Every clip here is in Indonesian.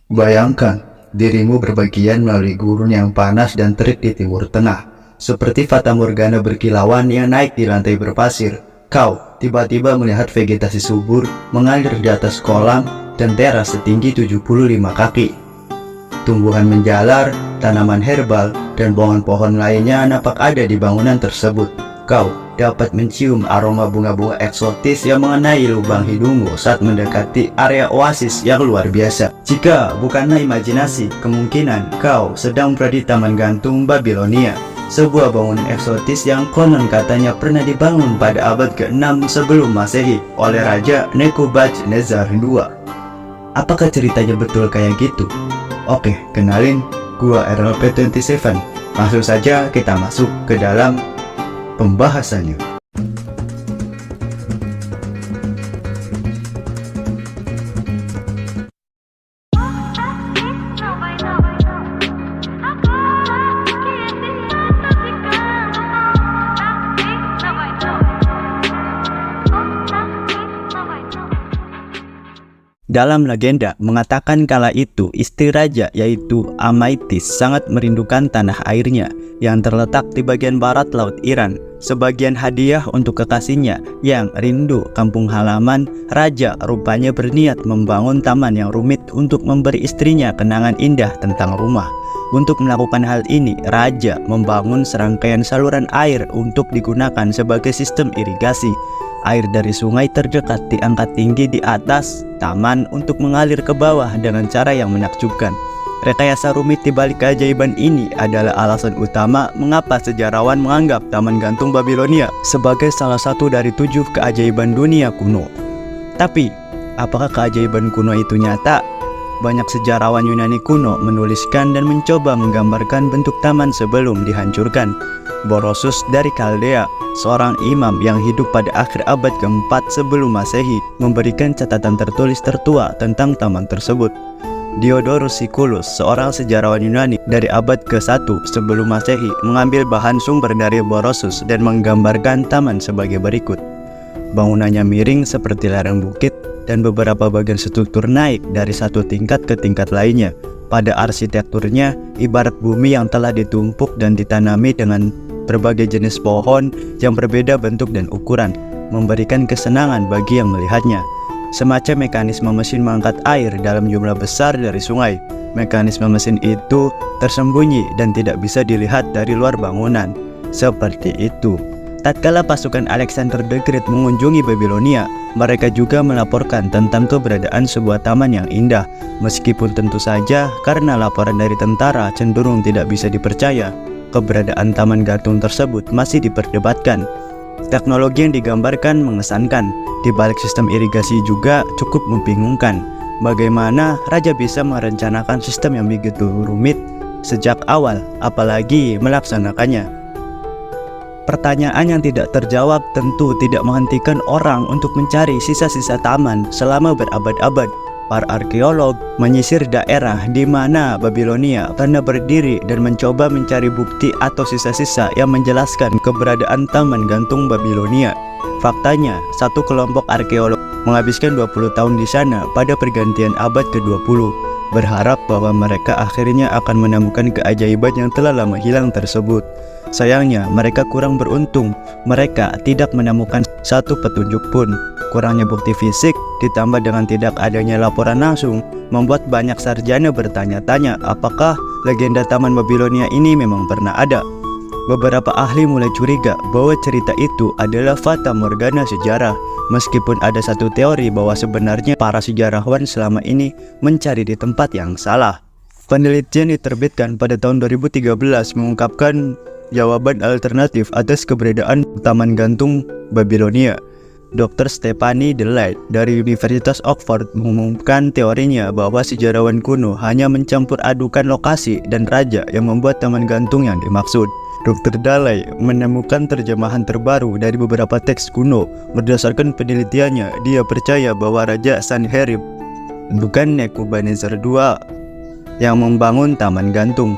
Bayangkan dirimu berbagian melalui gurun yang panas dan terik di timur tengah, seperti fata morgana berkilauan yang naik di lantai berpasir. Kau tiba-tiba melihat vegetasi subur mengalir di atas kolam dan teras setinggi 75 kaki. Tumbuhan menjalar, tanaman herbal, dan pohon-pohon lainnya nampak ada di bangunan tersebut. Kau dapat mencium aroma bunga-bunga eksotis yang mengenai lubang hidungmu saat mendekati area oasis yang luar biasa. Jika bukanlah imajinasi, kemungkinan kau sedang berada di Taman Gantung Babilonia, sebuah bangunan eksotis yang konon katanya pernah dibangun pada abad ke-6 sebelum Masehi oleh Raja Nebuchadnezzar II. Apakah ceritanya betul kayak gitu? Oke, kenalin, gua RLP27. Langsung saja kita masuk ke dalam pembahasannya. Dalam legenda mengatakan kala itu istri raja yaitu Amaitis sangat merindukan tanah airnya yang terletak di bagian barat laut Iran. Sebagian hadiah untuk kekasihnya yang rindu kampung halaman, raja rupanya berniat membangun taman yang rumit untuk memberi istrinya kenangan indah tentang rumah. Untuk melakukan hal ini, raja membangun serangkaian saluran air untuk digunakan sebagai sistem irigasi. Air dari sungai terdekat diangkat tinggi di atas taman untuk mengalir ke bawah dengan cara yang menakjubkan. Rekayasa rumit di balik keajaiban ini adalah alasan utama mengapa sejarawan menganggap Taman Gantung Babilonia sebagai salah satu dari 7 keajaiban dunia kuno. Tapi, apakah keajaiban kuno itu nyata? Banyak sejarawan Yunani kuno menuliskan dan mencoba menggambarkan bentuk taman sebelum dihancurkan. Borosus dari Kaldea, seorang imam yang hidup pada akhir abad ke-4 sebelum Masehi, memberikan catatan tertulis tertua tentang taman tersebut. Diodorus Siculus, seorang sejarawan Yunani dari abad ke-1 sebelum Masehi, mengambil bahan sumber dari Borosus dan menggambarkan taman sebagai berikut. Bangunannya miring seperti lereng bukit dan beberapa bagian struktur naik dari satu tingkat ke tingkat lainnya. Pada arsitekturnya, ibarat bumi yang telah ditumpuk dan ditanami dengan berbagai jenis pohon yang berbeda bentuk dan ukuran, memberikan kesenangan bagi yang melihatnya. Semacam mekanisme mesin mengangkat air dalam jumlah besar dari sungai. Mekanisme mesin itu tersembunyi dan tidak bisa dilihat dari luar bangunan. Seperti itu. Tatkala pasukan Alexander the Great mengunjungi Babilonia, mereka juga melaporkan tentang keberadaan sebuah taman yang indah. Meskipun tentu saja karena laporan dari tentara cenderung tidak bisa dipercaya, keberadaan taman gantung tersebut masih diperdebatkan. Teknologi yang digambarkan mengesankan, di balik sistem irigasi juga cukup membingungkan. Bagaimana raja bisa merencanakan sistem yang begitu rumit sejak awal, apalagi melaksanakannya? Pertanyaan yang tidak terjawab tentu tidak menghentikan orang untuk mencari sisa-sisa taman selama berabad-abad. Para arkeolog menyisir daerah di mana Babilonia pernah berdiri dan mencoba mencari bukti atau sisa-sisa yang menjelaskan keberadaan Taman Gantung Babilonia. Faktanya, satu kelompok arkeolog menghabiskan 20 tahun di sana pada pergantian abad ke-20, berharap bahwa mereka akhirnya akan menemukan keajaiban yang telah lama hilang tersebut. Sayangnya, mereka kurang beruntung. Mereka tidak menemukan satu petunjuk pun. Kurangnya bukti fisik ditambah dengan tidak adanya laporan langsung membuat banyak sarjana bertanya-tanya apakah legenda Taman Babilonia ini memang pernah ada. Beberapa ahli mulai curiga bahwa cerita itu adalah fata morgana sejarah, meskipun ada satu teori bahwa sebenarnya para sejarawan selama ini mencari di tempat yang salah. Penelitian diterbitkan pada tahun 2013 mengungkapkan jawaban alternatif atas keberadaan Taman Gantung Babilonia. Dr. Stephanie Delight dari Universitas Oxford mengumumkan teorinya bahwa sejarawan kuno hanya mencampur adukan lokasi dan raja yang membuat taman gantung yang dimaksud. Dr. Delight menemukan terjemahan terbaru dari beberapa teks kuno. Berdasarkan penelitiannya, dia percaya bahwa Raja Sanherib bukan Nebuchadnezzar II yang membangun taman gantung.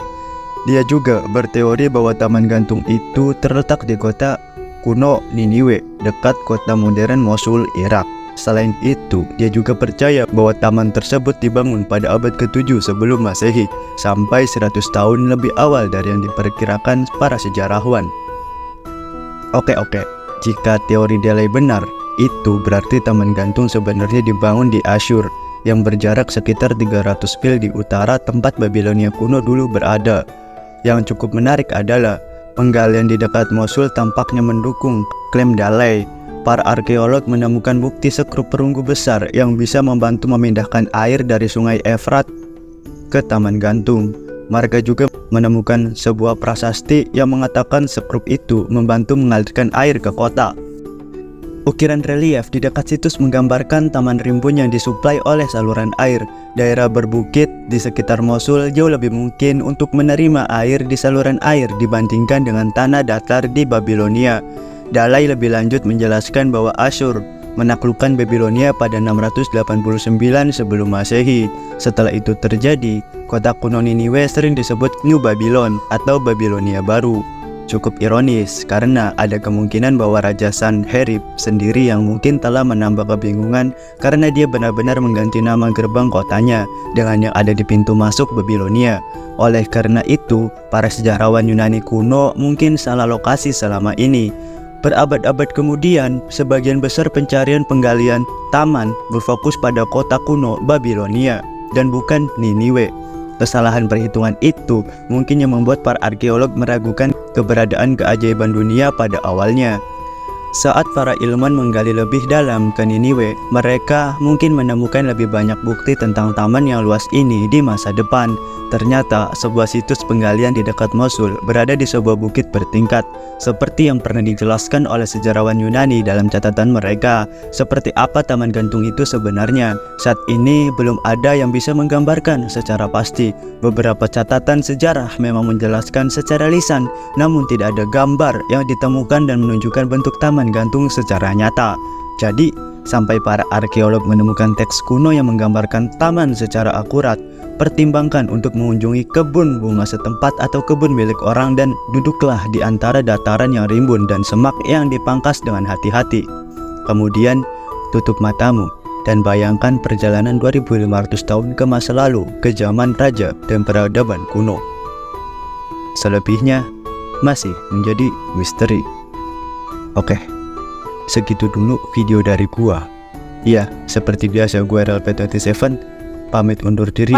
Dia juga berteori bahwa taman gantung itu terletak di kota kuno Niniwe, dekat kota modern Mosul, Irak. Selain itu, dia juga percaya bahwa taman tersebut dibangun pada abad ke-7 sebelum Masehi, sampai 100 tahun lebih awal dari yang diperkirakan para sejarawan. Oke, jika teori Delay benar, itu berarti taman gantung sebenarnya dibangun di Asyur, yang berjarak sekitar 300 mil di utara tempat Babilonia kuno dulu berada. Yang cukup menarik adalah penggalian di dekat Mosul tampaknya mendukung klaim Delay. Para arkeolog menemukan bukti sekrup perunggu besar yang bisa membantu memindahkan air dari sungai Efrat ke taman gantung. Mereka juga menemukan sebuah prasasti yang mengatakan sekrup itu membantu mengalirkan air ke kota. Ukiran relief di dekat situs menggambarkan taman rimbun yang disuplai oleh saluran air. Daerah berbukit di sekitar Mosul jauh lebih mungkin untuk menerima air di saluran air dibandingkan dengan tanah datar di Babilonia. Dalai lebih lanjut menjelaskan bahwa Asyur menaklukkan Babilonia pada 689 sebelum Masehi. Setelah itu terjadi, kota kuno Niniwe sering disebut New Babylon atau Babilonia baru. Cukup ironis karena ada kemungkinan bahwa Raja Sanherib sendiri yang mungkin telah menambah kebingungan karena dia benar-benar mengganti nama gerbang kotanya dengan yang ada di pintu masuk Babilonia. Oleh karena itu, para sejarawan Yunani kuno mungkin salah lokasi selama ini. Berabad-abad kemudian, sebagian besar pencarian penggalian taman berfokus pada kota kuno Babilonia dan bukan Niniwe. Kesalahan perhitungan itu mungkin yang membuat para arkeolog meragukan keberadaan keajaiban dunia pada awalnya. Saat para ilmuwan menggali lebih dalam ke Niniwe, mereka mungkin menemukan lebih banyak bukti tentang taman yang luas ini di masa depan. Ternyata sebuah situs penggalian di dekat Mosul berada di sebuah bukit bertingkat, seperti yang pernah dijelaskan oleh sejarawan Yunani dalam catatan mereka. Seperti apa taman gantung itu sebenarnya? Saat ini belum ada yang bisa menggambarkan secara pasti. Beberapa catatan sejarah memang menjelaskan secara lisan, namun tidak ada gambar yang ditemukan dan menunjukkan bentuk taman gantung secara nyata. Jadi, sampai para arkeolog menemukan teks kuno yang menggambarkan taman secara akurat, pertimbangkan untuk mengunjungi kebun bunga setempat atau kebun milik orang dan duduklah di antara dataran yang rimbun dan semak yang dipangkas dengan hati-hati. Kemudian, tutup matamu dan bayangkan perjalanan 2500 tahun ke masa lalu, ke zaman raja dan peradaban kuno. Selebihnya masih menjadi misteri. Oke, segitu dulu video dari gua. Iya, seperti biasa gua RLP27 pamit undur diri.